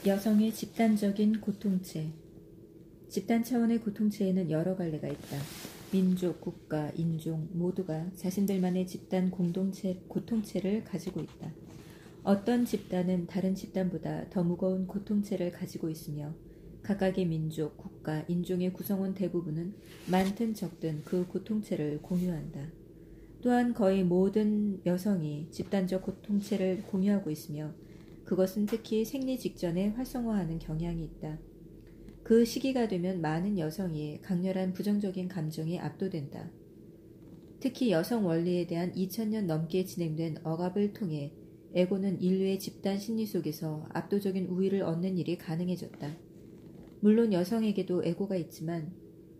여성의 집단적인 고통체. 집단 차원의 고통체에는 여러 갈래가 있다. 민족, 국가, 인종 모두가 자신들만의 집단 공동체, 고통체를 가지고 있다. 어떤 집단은 다른 집단보다 더 무거운 고통체를 가지고 있으며 각각의 민족, 국가, 인종의 구성원 대부분은 많든 적든 그 고통체를 공유한다. 또한 거의 모든 여성이 집단적 고통체를 공유하고 있으며 그것은 특히 생리 직전에 활성화하는 경향이 있다. 그 시기가 되면 많은 여성이 강렬한 부정적인 감정에 압도된다. 특히 여성 원리에 대한 2000년 넘게 진행된 억압을 통해 에고는 인류의 집단 심리 속에서 압도적인 우위를 얻는 일이 가능해졌다. 물론 여성에게도 에고가 있지만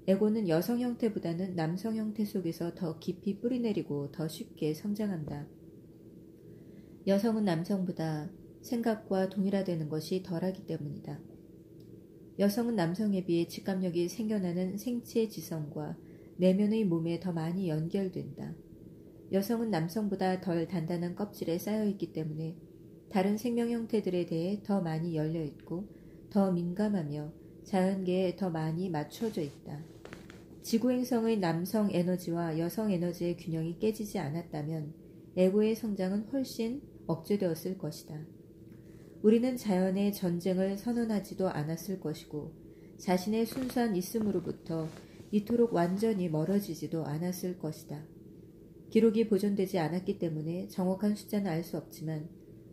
에고는 여성 형태보다는 남성 형태 속에서 더 깊이 뿌리내리고 더 쉽게 성장한다. 여성은 남성보다 생각과 동일화되는 것이 덜하기 때문이다. 여성은 남성에 비해 직감력이 생겨나는 생체 지성과 내면의 몸에 더 많이 연결된다. 여성은 남성보다 덜 단단한 껍질에 쌓여있기 때문에 다른 생명 형태들에 대해 더 많이 열려있고 더 민감하며 자연계에 더 많이 맞춰져 있다. 지구행성의 남성 에너지와 여성 에너지의 균형이 깨지지 않았다면 에고의 성장은 훨씬 억제되었을 것이다. 우리는 자연의 전쟁을 선언하지도 않았을 것이고 자신의 순수한 있음으로부터 이토록 완전히 멀어지지도 않았을 것이다. 기록이 보존되지 않았기 때문에 정확한 숫자는 알 수 없지만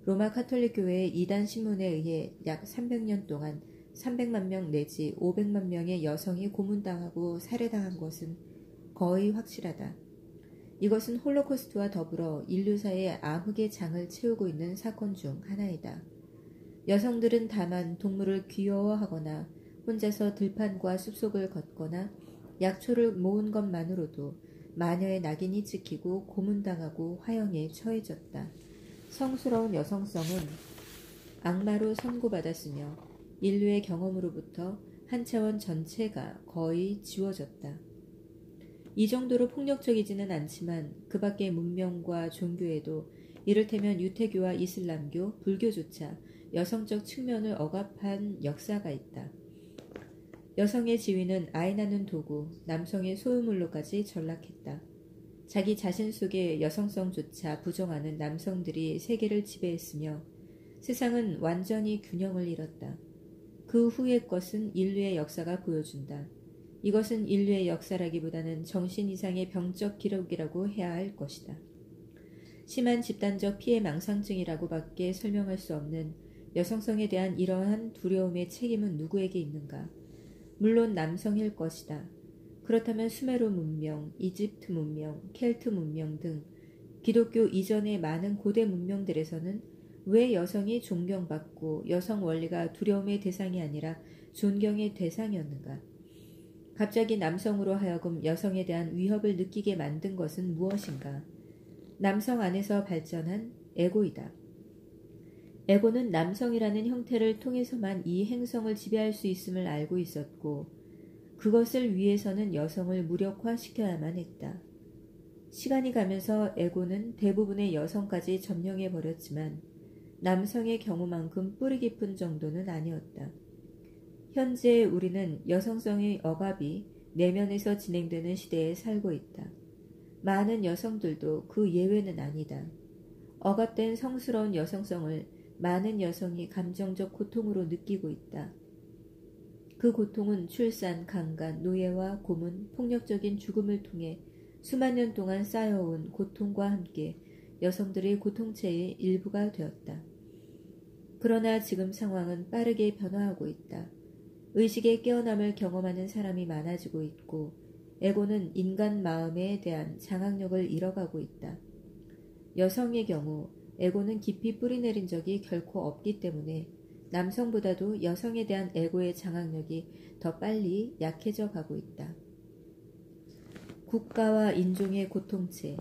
로마 카톨릭 교회의 이단 신문에 의해 약 300년 동안 300만 명 내지 500만 명의 여성이 고문당하고 살해당한 것은 거의 확실하다. 이것은 홀로코스트와 더불어 인류사의 암흑의 장을 채우고 있는 사건 중 하나이다. 여성들은 다만 동물을 귀여워하거나 혼자서 들판과 숲속을 걷거나 약초를 모은 것만으로도 마녀의 낙인이 찍히고 고문당하고 화형에 처해졌다. 성스러운 여성성은 악마로 선고받았으며 인류의 경험으로부터 한 차원 전체가 거의 지워졌다. 이 정도로 폭력적이지는 않지만 그 밖의 문명과 종교에도 이를테면 유태교와 이슬람교, 불교조차 여성적 측면을 억압한 역사가 있다. 여성의 지위는 아이 낳는 도구, 남성의 소유물로까지 전락했다. 자기 자신 속의 여성성조차 부정하는 남성들이 세계를 지배했으며 세상은 완전히 균형을 잃었다. 그 후의 것은 인류의 역사가 보여준다. 이것은 인류의 역사라기보다는 정신 이상의 병적 기록이라고 해야 할 것이다. 심한 집단적 피해 망상증이라고 밖에 설명할 수 없는 여성성에 대한 이러한 두려움의 책임은 누구에게 있는가? 물론 남성일 것이다. 그렇다면 수메르 문명, 이집트 문명, 켈트 문명 등 기독교 이전의 많은 고대 문명들에서는 왜 여성이 존경받고 여성 원리가 두려움의 대상이 아니라 존경의 대상이었는가? 갑자기 남성으로 하여금 여성에 대한 위협을 느끼게 만든 것은 무엇인가? 남성 안에서 발전한 에고이다. 에고는 남성이라는 형태를 통해서만 이 행성을 지배할 수 있음을 알고 있었고 그것을 위해서는 여성을 무력화시켜야만 했다. 시간이 가면서 에고는 대부분의 여성까지 점령해버렸지만 남성의 경우만큼 뿌리 깊은 정도는 아니었다. 현재 우리는 여성성의 억압이 내면에서 진행되는 시대에 살고 있다. 많은 여성들도 그 예외는 아니다. 억압된 성스러운 여성성을 많은 여성이 감정적 고통으로 느끼고 있다. 그 고통은 출산, 강간, 노예와 고문, 폭력적인 죽음을 통해 수만 년 동안 쌓여온 고통과 함께 여성들의 고통체의 일부가 되었다. 그러나 지금 상황은 빠르게 변화하고 있다. 의식의 깨어남을 경험하는 사람이 많아지고 있고 에고는 인간 마음에 대한 장악력을 잃어가고 있다. 여성의 경우 에고는 깊이 뿌리내린 적이 결코 없기 때문에 남성보다도 여성에 대한 에고의 장악력이 더 빨리 약해져 가고 있다. 국가와 인종의 고통체.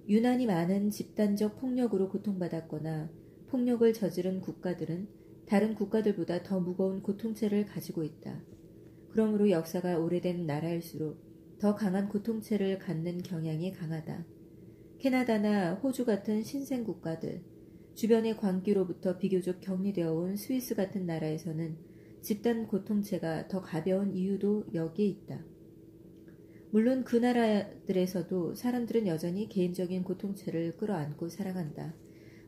유난히 많은 집단적 폭력으로 고통받았거나 폭력을 저지른 국가들은 다른 국가들보다 더 무거운 고통체를 가지고 있다. 그러므로 역사가 오래된 나라일수록 더 강한 고통체를 갖는 경향이 강하다. 캐나다나 호주 같은 신생 국가들, 주변의 광기로부터 비교적 격리되어 온 스위스 같은 나라에서는 집단 고통체가 더 가벼운 이유도 여기에 있다. 물론 그 나라들에서도 사람들은 여전히 개인적인 고통체를 끌어안고 살아간다.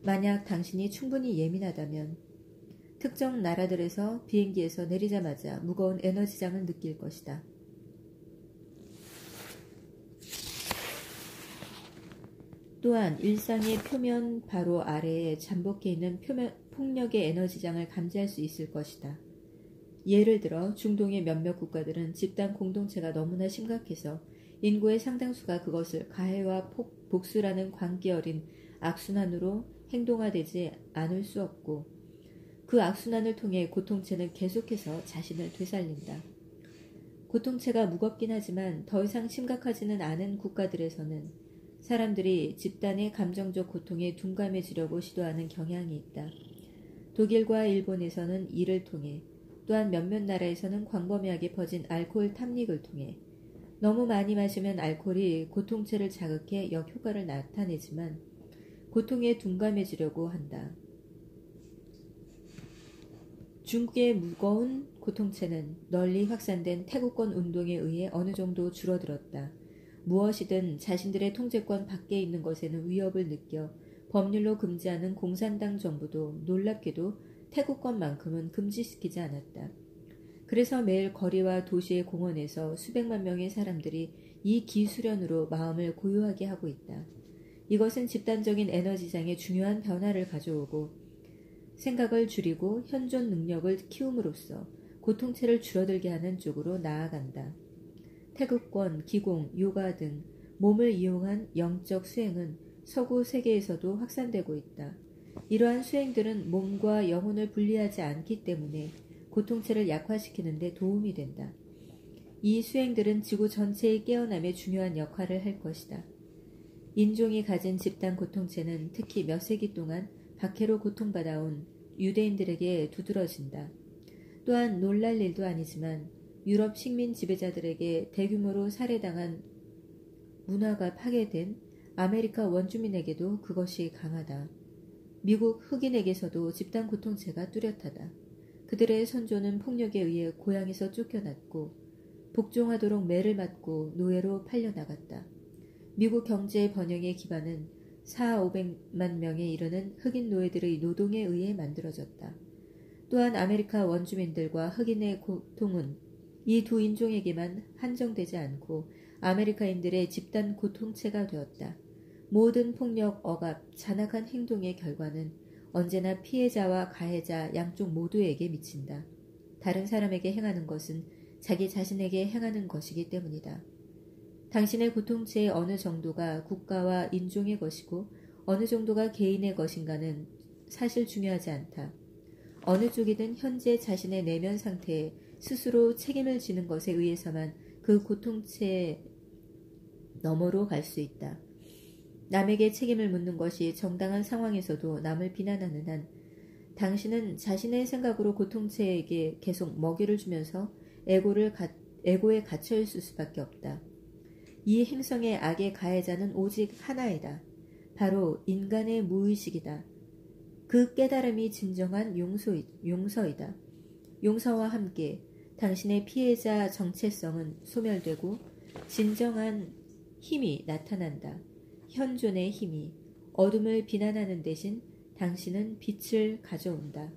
만약 당신이 충분히 예민하다면 특정 나라들에서 비행기에서 내리자마자 무거운 에너지장을 느낄 것이다. 또한 일상의 표면 바로 아래에 잠복해 있는 폭력의 에너지장을 감지할 수 있을 것이다. 예를 들어 중동의 몇몇 국가들은 집단 공동체가 너무나 심각해서 인구의 상당수가 그것을 가해와 복수라는 광기 어린 악순환으로 행동화되지 않을 수 없고 그 악순환을 통해 고통체는 계속해서 자신을 되살린다. 고통체가 무겁긴 하지만 더 이상 심각하지는 않은 국가들에서는 사람들이 집단의 감정적 고통에 둔감해지려고 시도하는 경향이 있다. 독일과 일본에서는 이를 통해 또한 몇몇 나라에서는 광범위하게 퍼진 알코올 탐닉을 통해 너무 많이 마시면 알코올이 고통체를 자극해 역효과를 나타내지만 고통에 둔감해지려고 한다. 중국의 무거운 고통체는 널리 확산된 태국권 운동에 의해 어느 정도 줄어들었다. 무엇이든 자신들의 통제권 밖에 있는 것에는 위협을 느껴 법률로 금지하는 공산당 정부도 놀랍게도 태국권만큼은 금지시키지 않았다. 그래서 매일 거리와 도시의 공원에서 수백만 명의 사람들이 이 기수련으로 마음을 고요하게 하고 있다. 이것은 집단적인 에너지장에 중요한 변화를 가져오고 생각을 줄이고 현존 능력을 키움으로써 고통체를 줄어들게 하는 쪽으로 나아간다. 태극권, 기공, 요가 등 몸을 이용한 영적 수행은 서구 세계에서도 확산되고 있다. 이러한 수행들은 몸과 영혼을 분리하지 않기 때문에 고통체를 약화시키는 데 도움이 된다. 이 수행들은 지구 전체의 깨어남에 중요한 역할을 할 것이다. 인종이 가진 집단 고통체는 특히 몇 세기 동안 박해로 고통받아온 유대인들에게 두드러진다. 또한 놀랄 일도 아니지만 유럽 식민 지배자들에게 대규모로 살해당한 문화가 파괴된 아메리카 원주민에게도 그것이 강하다. 미국 흑인에게서도 집단 고통체가 뚜렷하다. 그들의 선조는 폭력에 의해 고향에서 쫓겨났고 복종하도록 매를 맞고 노예로 팔려나갔다. 미국 경제의 번영의 기반은 4,500만 명에 이르는 흑인 노예들의 노동에 의해 만들어졌다. 또한 아메리카 원주민들과 흑인의 고통은 이 두 인종에게만 한정되지 않고 아메리카인들의 집단 고통체가 되었다. 모든 폭력, 억압, 잔악한 행동의 결과는 언제나 피해자와 가해자 양쪽 모두에게 미친다. 다른 사람에게 행하는 것은 자기 자신에게 행하는 것이기 때문이다. 당신의 고통체의 어느 정도가 국가와 인종의 것이고 어느 정도가 개인의 것인가는 사실 중요하지 않다. 어느 쪽이든 현재 자신의 내면 상태에 스스로 책임을 지는 것에 의해서만 그 고통체 너머로 갈 수 있다. 남에게 책임을 묻는 것이 정당한 상황에서도 남을 비난하는 한 당신은 자신의 생각으로 고통체에게 계속 먹이를 주면서 에고에 갇혀있을 수밖에 없다. 이 행성의 악의 가해자는 오직 하나이다. 바로 인간의 무의식이다. 그 깨달음이 진정한 용서이다. 용서와 함께 당신의 피해자 정체성은 소멸되고 진정한 힘이 나타난다. 현존의 힘이 어둠을 비난하는 대신 당신은 빛을 가져온다.